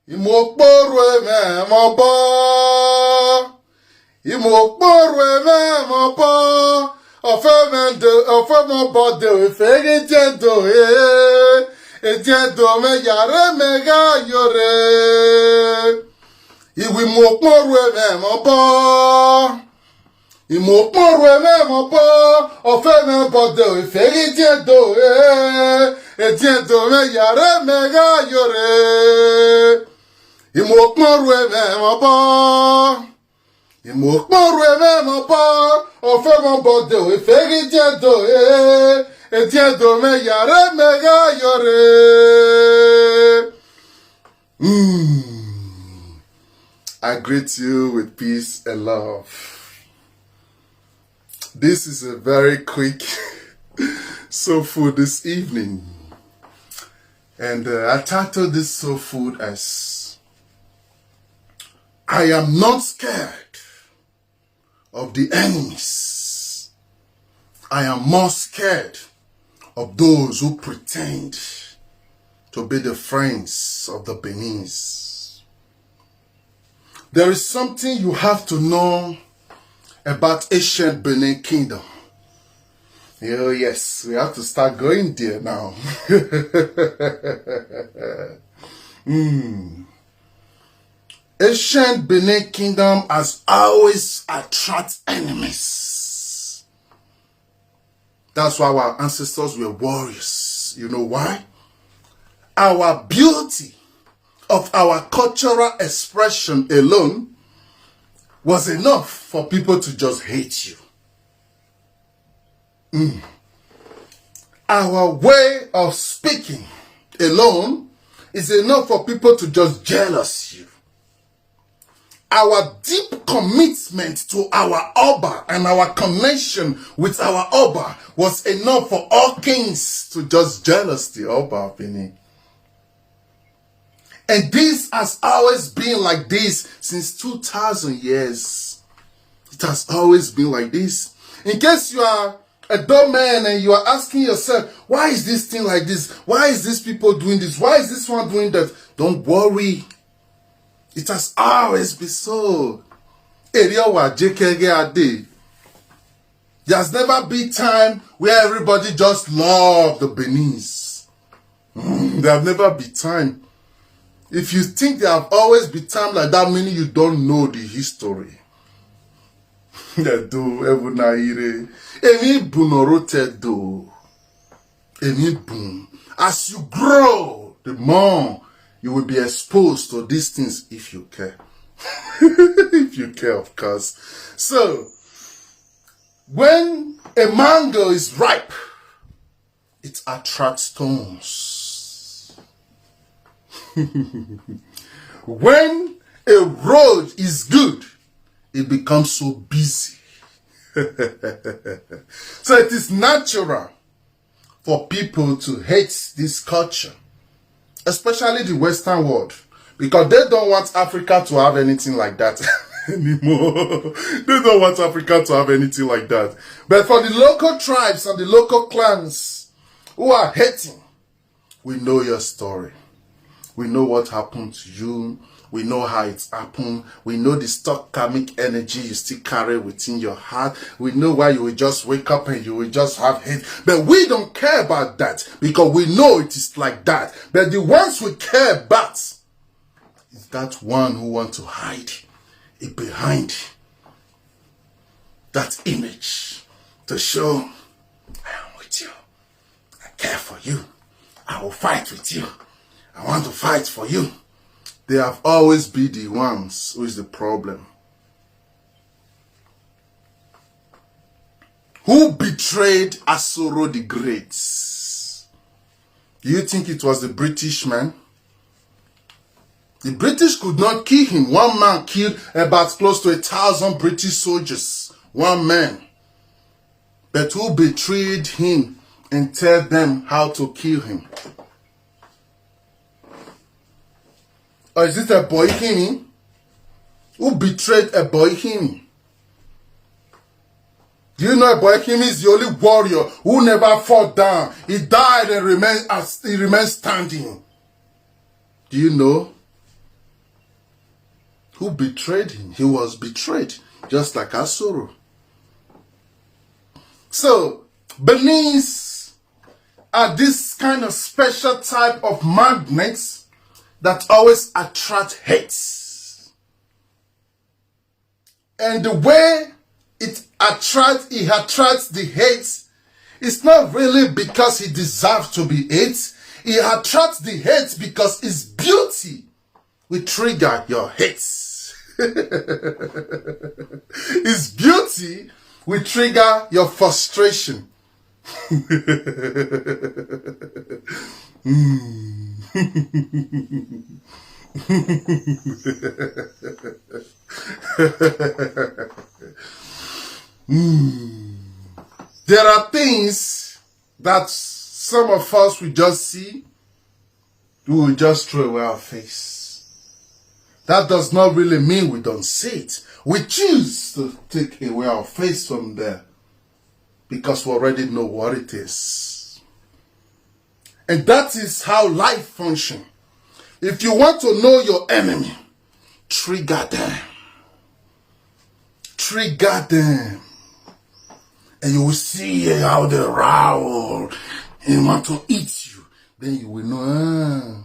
Imokporwe me mobo. Imokporwe me mobo. Ofemo bode fege jendo ejendo me yare me ga yore. Iwi mokporwe me mobo. Imokporwe me mobo. Ofemo bode fege jendo ejendo me yare me ga yore. Imokporwe me mobo. Imokporwe me mobo. Ofemo bode fege jendo ejendo me yare me ga yore. I greet you with peace and love. This is a very quick soul food this evening. And I titled this soul food as I am not scared of the enemies. I am more scared of those who pretend to be the friends of the Benin's. There is something you have to know about ancient Benin Kingdom. Oh yes, we have to start going there now. Ancient Benin Kingdom has always attracted enemies. That's why our ancestors were warriors. You know why? Our beauty of our cultural expression alone was enough for people to just hate you. Our way of speaking alone is enough for people to just jealous you. Our deep commitment to our Oba and our connection with our Oba was enough for all kings to just jealous the Oba of Benin. And this has always been like this since 2,000 years. It has always been like this. In case you are a dumb man and you are asking yourself, why is this thing like this? Why is these people doing this? Why is this one doing that? Don't worry. It has always been so. There has never been time where everybody just loved the Benin's. There have never been time. If you think there have always been time like that, meaning you don't know the history. As you grow, the more you will be exposed to these things if you care. If you care, of course. So, when a mango is ripe, it attracts stones. When a road is good, it becomes so busy. So it is natural for people to hate this culture, especially the Western world, because they don't want Africa to have anything like that anymore. They don't want Africa to have anything like that. But for the local tribes and the local clans who are hating, we know your story. We know what happened to you. We know how it's happened. We know the stock karmic energy you still carry within your heart. We know why you will just wake up and you will just have hate. But we don't care about that because we know it is like that. But the ones we care about is that one who wants to hide it behind that image to show, I am with you. I care for you. I will fight with you. I want to fight for you. They have always been the ones who is the problem. Who betrayed Asoro the Great? Do you think it was the British man? The British could not kill him. One man killed about close to 1,000 British soldiers. One man. But who betrayed him and tell them how to kill him? Or is it a boy Himi? Who betrayed a boy Himi? Do you know a boy Himi is the only warrior who never fought down? He died and remained standing. Do you know? who betrayed him. He was betrayed, just like Asoro. So, Benin's are this kind of special type of magnets that always attract hate. And the way it attracts the hate, it's not really because he deserves to be hate. He attracts the hate because his beauty will trigger your hate. His beauty will trigger your frustration. There are things that some of us will just see, we will just throw away our face. That does not really mean we don't see it. We choose to take away our face from there because we already know what it is. And that is how life functions. If you want to know your enemy, trigger them. Trigger them. And you will see how they rowl and want to eat you. Then you will know.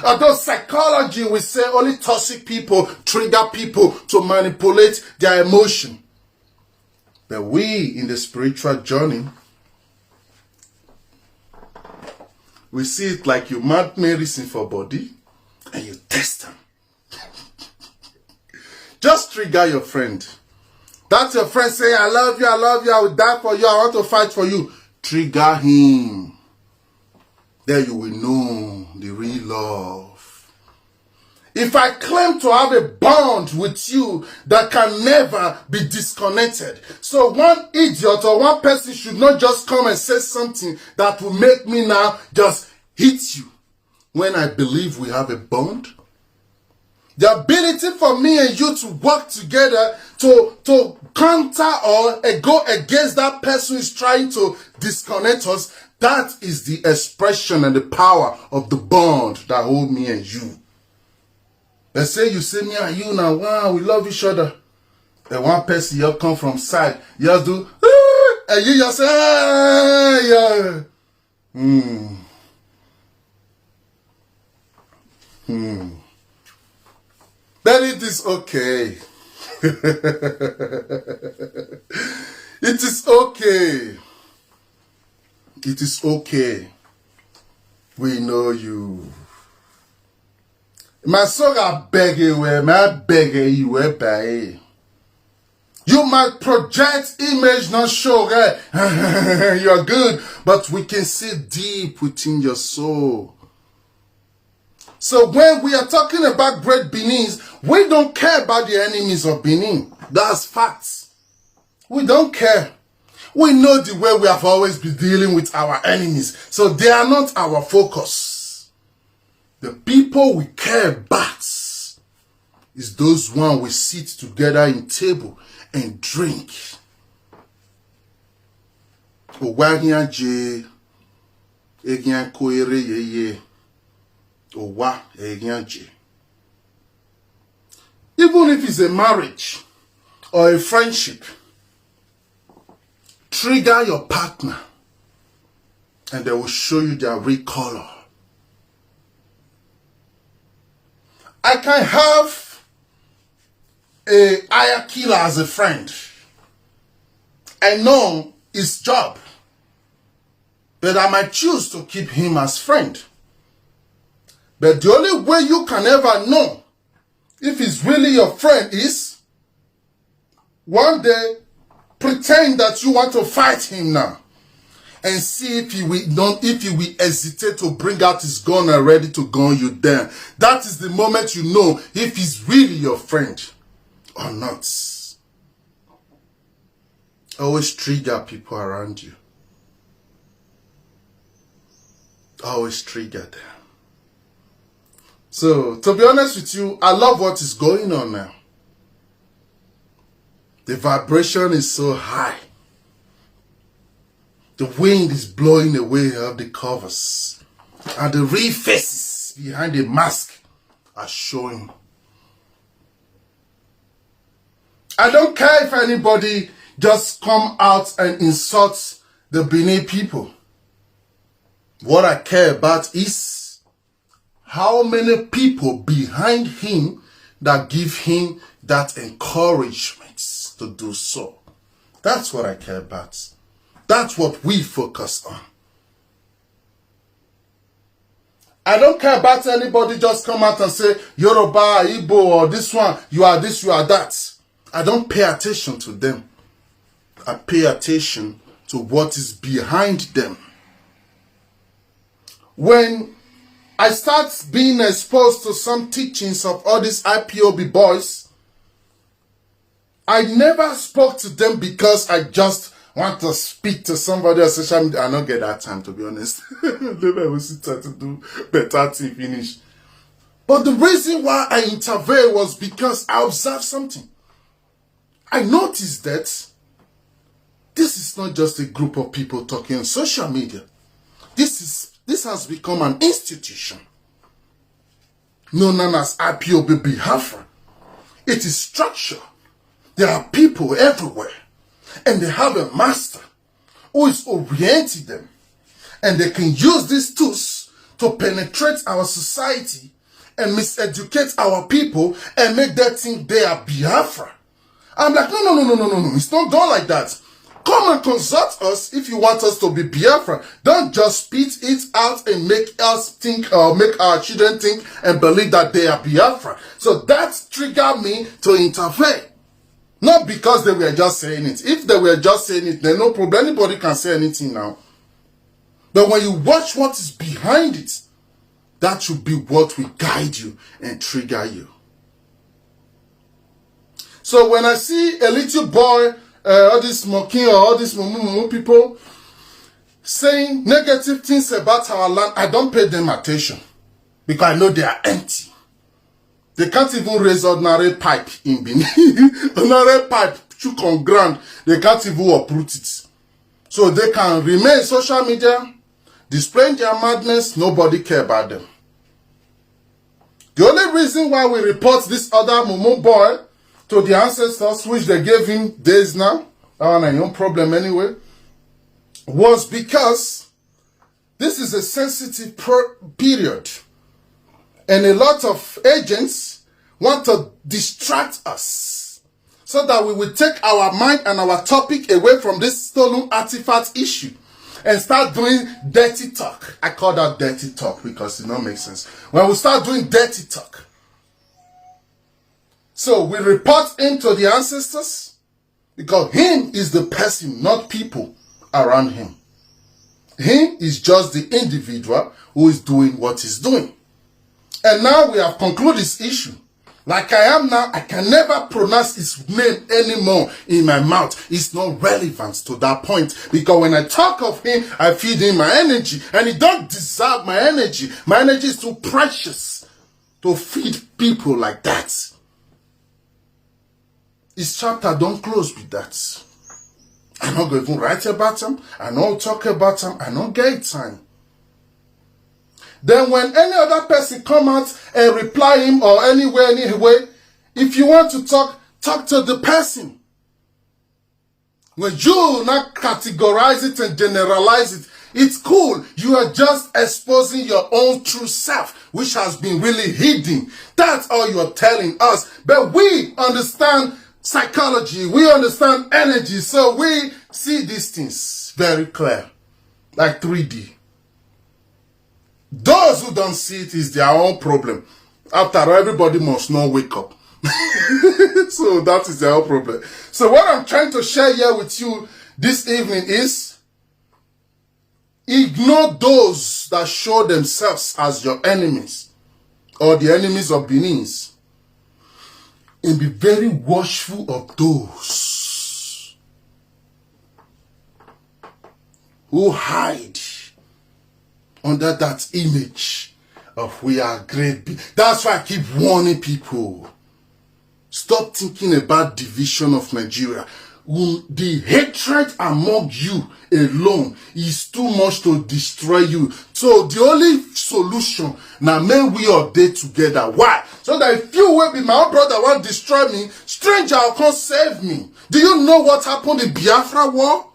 Although psychology will say only toxic people trigger people to manipulate their emotion. But we in the spiritual journey, we see it like you mount medicine for body and you test them. Just trigger your friend. That's your friend saying, I love you, I will die for you, I want to fight for you. Trigger him. There you will know the real love. If I claim to have a bond with you that can never be disconnected, so one idiot or one person should not just come and say something that will make me now just hit you when I believe we have a bond. The ability for me and you to work together to counter or go against that person who is trying to disconnect us, that is the expression and the power of the bond that hold me and you. Let's say you say me and you now, wow, we love each other. And one person you come from side, you just do, and you just say, yeah. Then it is okay. It is okay. It is okay. We know you. My son, I beg you, man, beg you, by. You might project image, not show, you're good, but we can see deep within your soul. So when we are talking about great Benins, we don't care about the enemies of Benin. That's facts. We don't care. We know the way we have always been dealing with our enemies. So they are not our focus. The people we care about is those one we sit together in table and drink. Even if it's a marriage or a friendship, trigger your partner and they will show you their real color. I can have a hire killer as a friend. I know his job, but I might choose to keep him as friend. But the only way you can ever know if he's really your friend is one day pretend that you want to fight him now and see if he will hesitate to bring out his gun and ready to gun you down. That is the moment you know if he's really your friend or not. Always trigger people around you. Always trigger them. So, to be honest with you, I love what is going on now. The vibration is so high. The wind is blowing away all the covers. And the real faces behind the mask are showing. I don't care if anybody just come out and insult the Benin people. What I care about is how many people behind him that give him that encouragement to do so. That's what I care about. That's what we focus on. I don't care about anybody just come out and say, Yoruba, Igbo, or this one, you are this, you are that. I don't pay attention to them. I pay attention to what is behind them. When I start being exposed to some teachings of all these IPOB boys, I never spoke to them because I just want to speak to somebody on social media. I don't get that time, to be honest. Maybe I will sit there to do better to finish. But the reason why I intervened was because I observed something. I noticed that this is not just a group of people talking on social media. This has become an institution known as IPOB Biafra. It is structured. There are people everywhere, and they have a master who is orienting them, and they can use these tools to penetrate our society and miseducate our people and make them think they are Biafra. I'm like, no, it's not done like that. Come and consult us if you want us to be Biafra. Don't just spit it out and make us think or make our children think and believe that they are Biafra. So that triggered me to intervene. Not because they were just saying it. If they were just saying it, then no problem. Anybody can say anything now. But when you watch what is behind it, that should be what will guide you and trigger you. So when I see a little boy, all this smoking or all these mumu people saying negative things about our land, I don't pay them attention because I know they are empty. They can't even raise ordinary pipe in Benin. Ordinary pipe, chook on ground, they can't even uproot it. So they can remain social media, displaying their madness, nobody care about them. The only reason why we report this other mumu boy to the ancestors, which they gave him days now, that one ain't no problem anyway, was because this is a sensitive period. And a lot of agents want to distract us so that we will take our mind and our topic away from this stolen artifact issue and start doing dirty talk. I call that dirty talk because it don't make sense. When we start doing dirty talk, so we report him to the ancestors because him is the person, not people around him. Him is just the individual who is doing what he's doing. And now we have concluded this issue. Like I am now, I can never pronounce his name anymore in my mouth. It's not relevant to that point. Because when I talk of him, I feed him my energy. And he don't deserve my energy. My energy is too precious to feed people like that. His chapter don't close with that. I'm not going to even write about him. I don't talk about him. I don't get time. Then when any other person come out and reply him or anyway, if you want to talk to the person. When you not categorize it and generalize it, it's cool. You are just exposing your own true self, which has been really hidden. That's all you are telling us. But we understand psychology. We understand energy. So we see these things very clear, like 3D. Those who don't see it is their own problem. After all, everybody must not wake up. So that is their own problem. So what I'm trying to share here with you this evening is ignore those that show themselves as your enemies or the enemies of Benin. And be very watchful of those who hide under that image of we are great. That's why I keep warning people. Stop thinking about division of Nigeria. the hatred among you alone is too much to destroy you. So the only solution now, may we all day together. Why? So that if you will be my own brother want to destroy me, stranger can't save me. Do you know what happened in Biafra war?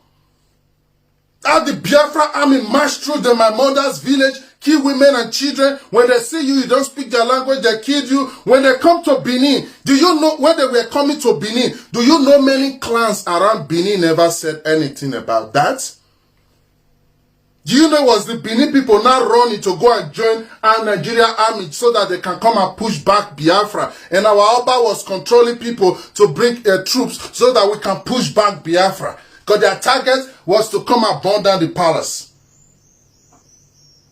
How the Biafra army marched through my mother's village, kill women and children. When they see you, you don't speak their language, they kill you. When they come to Benin, do you know, when they were coming to Benin, do you know many clans around Benin never said anything about that? Do you know it was the Benin people now running to go and join our Nigeria army so that they can come and push back Biafra? And our Oba was controlling people to bring troops so that we can push back Biafra. Because their target was to come and burn down the palace.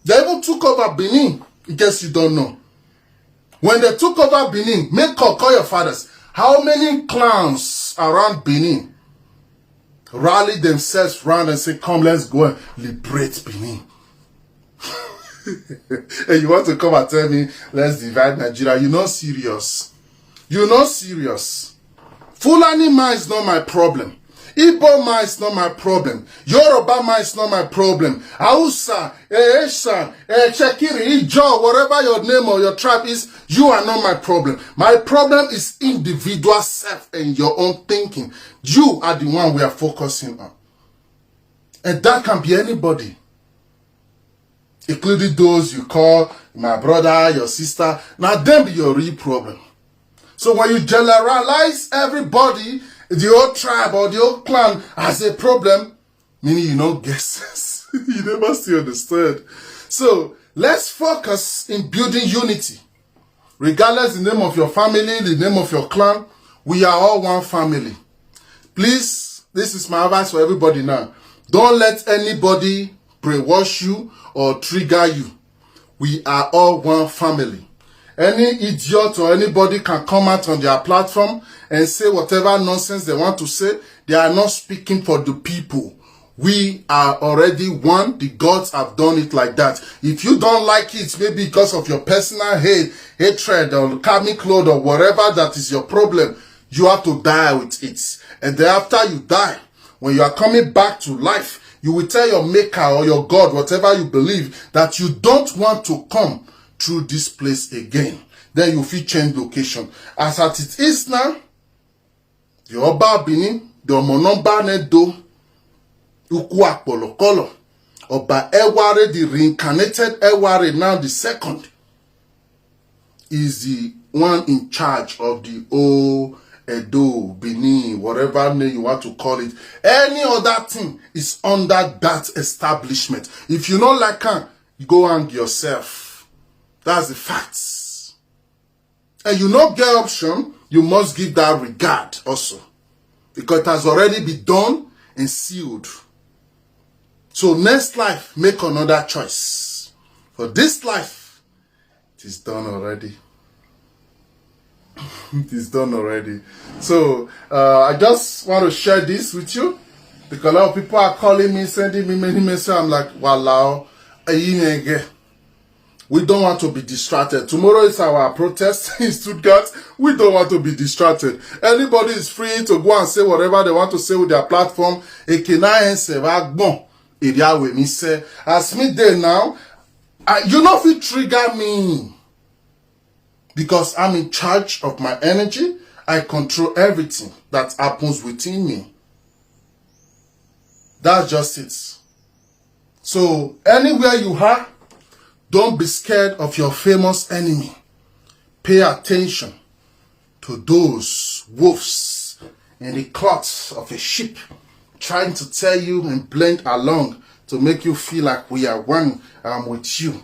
They even took over Benin, in case you don't know. When they took over Benin, call your fathers. How many clans around Benin rally themselves round and say, come, let's go and liberate Benin? And you want to come and tell me, let's divide Nigeria? You're not serious. You're not serious. Fulani man is not my problem. Igbo man is not my problem. Yoruba man is not my problem. Hausa, Eshan, Chekiri, Ijo, whatever your name or your tribe is, you are not my problem. My problem is individual self and your own thinking. You are the one we are focusing on. And that can be anybody. Including those you call my brother, your sister. Now them be your real problem. So when you generalize everybody, the old tribe or the old clan has a problem, meaning you don't guess. You never still understand. So let's focus in building unity. Regardless the name of your family, the name of your clan, we are all one family. Please, this is my advice for everybody now. Don't let anybody brainwash you or trigger you. We are all one family. Any idiot or anybody can come out on their platform and say whatever nonsense they want to say. They are not speaking for the people. We are already one. The gods have done it like that. If you don't like it, maybe because of your personal hatred or karmic load or whatever that is your problem, you have to die with it. And then after you die, when you are coming back to life, you will tell your maker or your God, whatever you believe, that you don't want to come through this place again. Then you feel change location. As at it is now, the Oba Benin, the Omonomba Nedo, Ukwa Polokolo, Oba Eware, the reincarnated Eware, now the second, is the one in charge of the old Edo, Benin, whatever name you want to call it. Any other thing is under that establishment. If you don't like her, you go hang yourself. That's the facts. And you not get option, you must give that regard also. Because it has already been done and sealed. So next life, make another choice. For this life, it is done already. It is done already. So I just want to share this with you. Because a lot of people are calling me, sending me many messages. I'm like, wow, we don't want to be distracted. Tomorrow is our protest in Stuttgart. We don't want to be distracted. Anybody is free to go and say whatever they want to say with their platform. As me there now, you know if you trigger me. Because I'm in charge of my energy. I control everything that happens within me. That's just it. So anywhere you are, don't be scared of your famous enemy. Pay attention to those wolves in the cloths of a sheep trying to tell you and blend along to make you feel like we are one. I'm with you.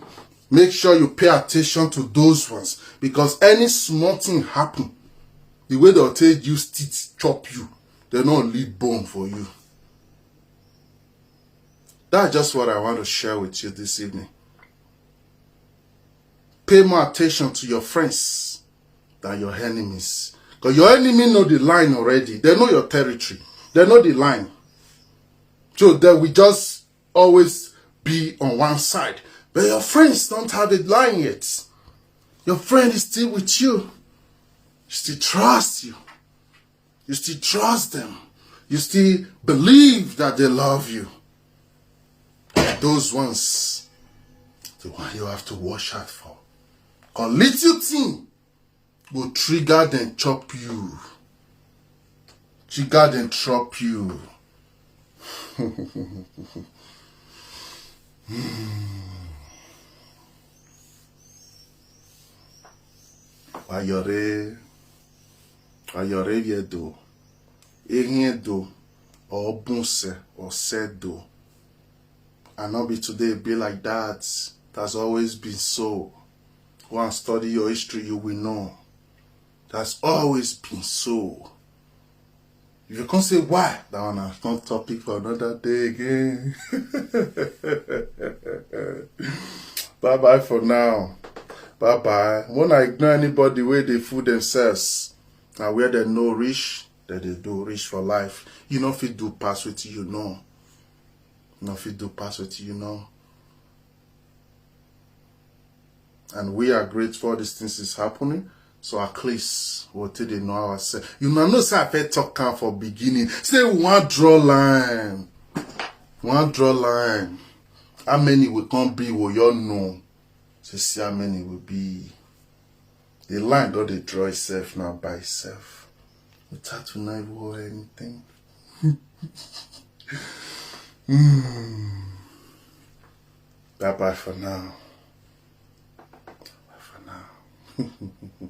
Make sure you pay attention to those ones, because any small thing happen, the way they'll take use teeth chop you, they'll not leave bone for you. That's just what I want to share with you this evening. Pay more attention to your friends than your enemies. Because your enemy know the line already. They know your territory. They know the line. So that we just always be on one side. But your friends don't have the line yet. Your friend is still with you. You still trust you. You still trust them. You still believe that they love you. Those ones, the one you have to watch out for. Because little thing will trigger them chop you. Trigger them chop you. Ayore viedo. Eriedo. Or bunse. Or sedo. And not be today be like that. That's always been so. Go and study your history, you will know. That's always been so. If you can't say why, that one is not topic for another day again. Bye bye for now. Bye bye. When I ignore anybody where they fool themselves, and where they know rich, that they do rich for life. You know if you do pass with you know. You know if you do pass with you know. And we are grateful all these things is happening. So at least what they know ourselves. You know say I fit talk am for beginning. Say we want draw line. One draw line. How many will come be will you know? So see how many will be. The line don't they draw itself now by itself. Without to know or anything. Bye bye for now. Bye for now.